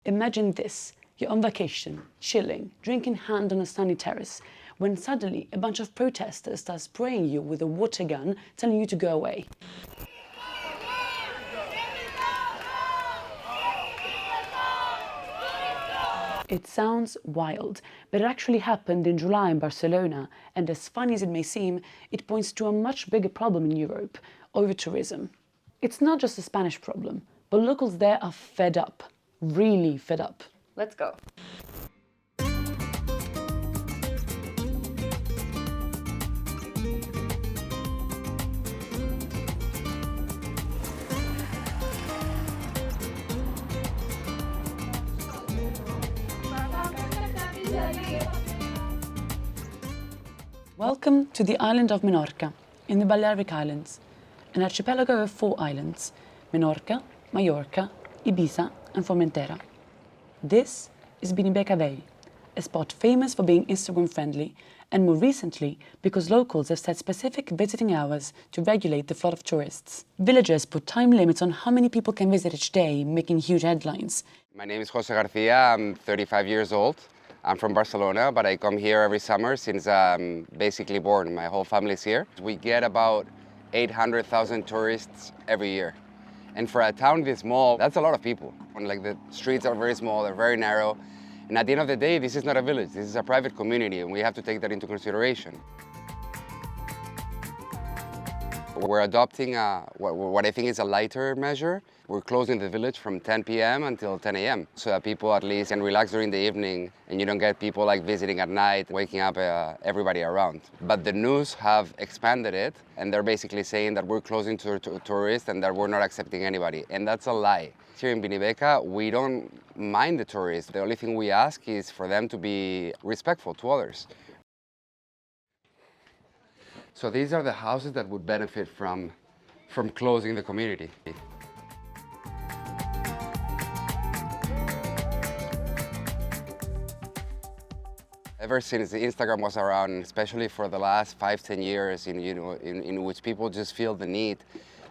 Imagine this. You're on vacation, chilling, drinking hand on a sunny terrace, when suddenly a bunch of protesters start spraying you with a water gun, telling you to go away. It sounds wild, but it actually happened in July in Barcelona, and as funny as it may seem, it points to a much bigger problem in Europe, over-tourism. It's not just a Spanish problem, but locals there are fed up, really fed up. Let's go. Welcome to the island of Mallorca, in the Balearic Islands, an archipelago of 4 islands, Menorca, Mallorca, Ibiza and Formentera. This is Binibeca Bay, a spot famous for being Instagram-friendly and more recently because locals have set specific visiting hours to regulate the flood of tourists. Villagers put time limits on how many people can visit each day, making huge headlines. My name is Jose Garcia, I'm 35 years old. I'm from Barcelona, but I come here every summer since I'm basically born. My whole family's here. We get about 800,000 tourists every year. And for a town this small, that's a lot of people. Like the streets are very small, they're very narrow. And at the end of the day, this is not a village, this is a private community, and we have to take that into consideration. We're adopting what I think is a lighter measure. We're closing the village from 10 p.m. until 10 a.m. so that people at least can relax during the evening and you don't get people like visiting at night, waking up everybody around. But the news have expanded it and they're basically saying that we're closing to tourists and that we're not accepting anybody. And that's a lie. Here in Binibeca, we don't mind the tourists. The only thing we ask is for them to be respectful to others. So these are the houses that would benefit from closing the community. Ever since Instagram was around, especially for the last 5-10 years, in which people just feel the need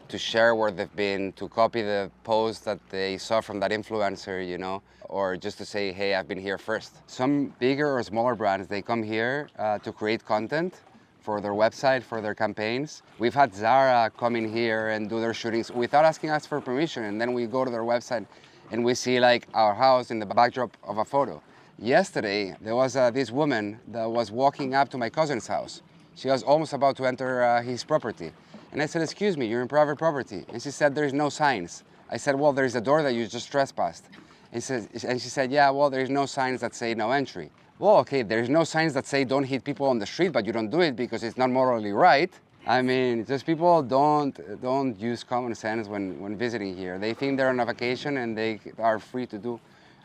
to share where they've been, to copy the post that they saw from that influencer, or just to say, hey, I've been here first. Some bigger or smaller brands, they come here to create content for their website, for their campaigns. We've had Zara come in here and do their shootings without asking us for permission, and then we go to their website and we see like our house in the backdrop of a photo. Yesterday, there was this woman that was walking up to my cousin's house. She was almost about to enter his property. And I said, excuse me, you're in private property. And she said, there's no signs. I said, well, there's a door that you just trespassed. And she said, yeah, well, there's no signs that say no entry. Well, okay, there's no signs that say don't hit people on the street, but you don't do it because it's not morally right. I mean, just people don't use common sense when visiting here. They think they're on a vacation and they are free to do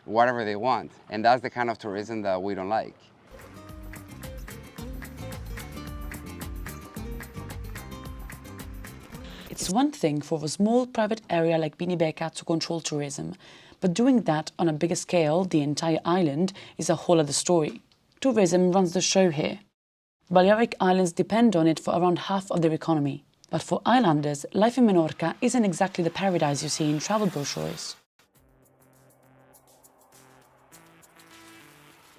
whatever they want. And that's the kind of tourism that we don't like. It's one thing for a small private area like Binibeca to control tourism, but doing that on a bigger scale, the entire island, is a whole other story. Tourism runs the show here. Balearic Islands depend on it for around half of their economy. But for islanders, life in Menorca isn't exactly the paradise you see in travel brochures.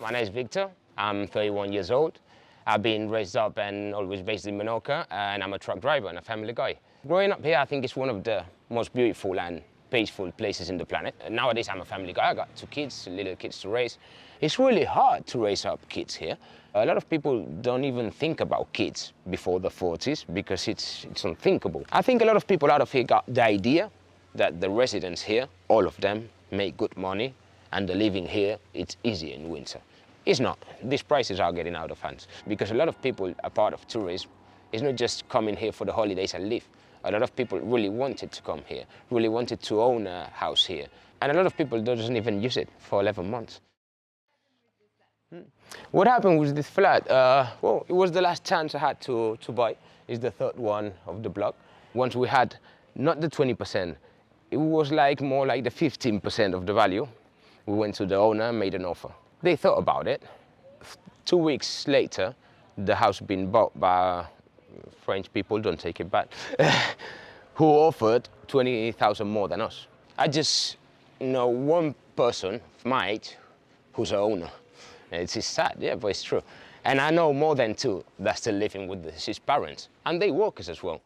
My name is Victor. I'm 31 years old. I've been raised up and always based in Menorca, and I'm a truck driver and a family guy. Growing up here, I think it's one of the most beautiful and peaceful places in the planet. Nowadays, I'm a family guy. I got 2 kids, little kids to raise. It's really hard to raise up kids here. A lot of people don't even think about kids before the 40s because it's unthinkable. I think a lot of people out of here got the idea that the residents here, all of them, make good money and the living here, it's easy in winter. It's not. These prices are getting out of hand because a lot of people are part of tourism. It's not just coming here for the holidays and leave. A lot of people really wanted to come here, really wanted to own a house here. And a lot of people doesn't even use it for 11 months. What happened with this flat? Well, it was the last chance I had to buy. It's the 3rd one of the block. Once we had not the 20%, it was more like the 15% of the value. We went to the owner and made an offer. They thought about it. 2 weeks later, the house had been bought by French people, don't take it bad, who offered 20,000 more than us. I just know one person, mate, who's an owner. It's sad, yeah, but it's true. And I know more than two that's still living with his parents, and they workers as well.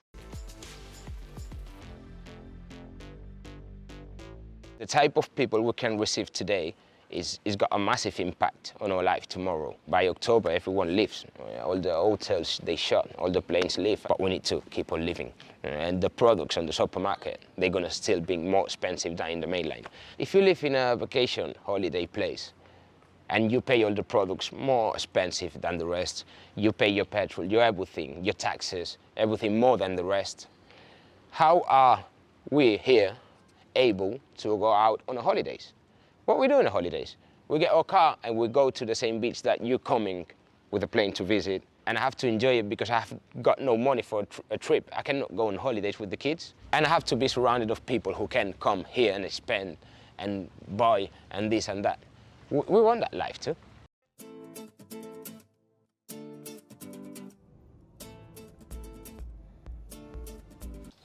The type of people we can receive today is got a massive impact on our life tomorrow. By October, everyone leaves. All the hotels, they shut, all the planes leave, but we need to keep on living. And the products on the supermarket, they're gonna still be more expensive than in the mainland. If you live in a vacation holiday place, and you pay all the products more expensive than the rest, you pay your petrol, your everything, your taxes, everything more than the rest, how are we here able to go out on the holidays? What we do on the holidays? We get our car and we go to the same beach that you're coming with a plane to visit, and I have to enjoy it because I have got no money for a trip. I cannot go on holidays with the kids, and I have to be surrounded of people who can come here and spend and buy and this and that. We want that life too.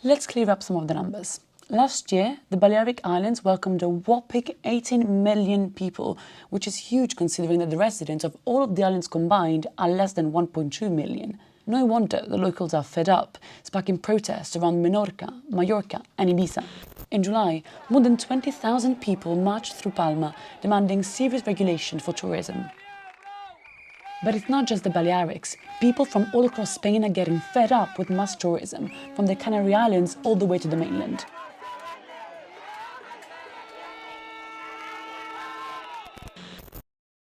Let's clear up some of the numbers. Last year, the Balearic Islands welcomed a whopping 18 million people, which is huge considering that the residents of all of the islands combined are less than 1.2 million. No wonder the locals are fed up, sparking protests around Menorca, Mallorca and Ibiza. In July, more than 20,000 people marched through Palma, demanding serious regulation for tourism. But it's not just the Balearics. People from all across Spain are getting fed up with mass tourism, from the Canary Islands all the way to the mainland.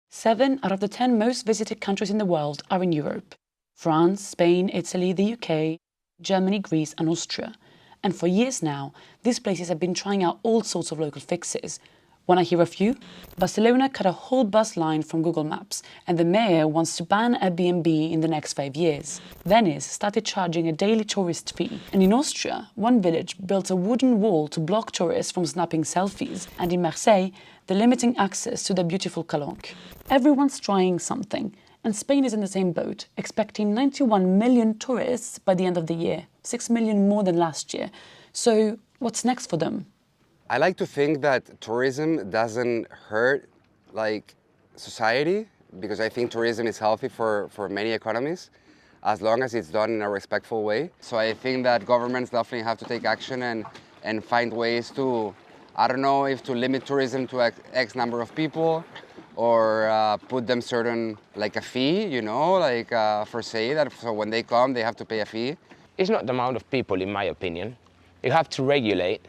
Seven out of the 10 most visited countries in the world are in Europe: France, Spain, Italy, the UK, Germany, Greece and Austria. And for years now, these places have been trying out all sorts of local fixes. Want to hear a few? Barcelona cut a whole bus line from Google Maps, and the mayor wants to ban Airbnb in the next 5 years. Venice started charging a daily tourist fee. And in Austria, one village built a wooden wall to block tourists from snapping selfies. And in Marseille, they're limiting access to their beautiful calanque. Everyone's trying something. And Spain is in the same boat, expecting 91 million tourists by the end of the year, 6 million more than last year. So what's next for them? I like to think that tourism doesn't hurt society, because I think tourism is healthy for many economies, as long as it's done in a respectful way. So I think that governments definitely have to take action and find ways to, I don't know if to limit tourism to X number of people, or put them certain, like a fee, you know, for say that, so when they come, they have to pay a fee. It's not the amount of people, in my opinion. You have to regulate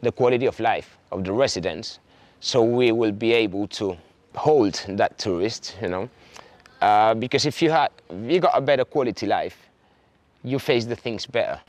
the quality of life of the residents, so we will be able to hold that tourist, you know. Because if you got a better quality life, you face the things better.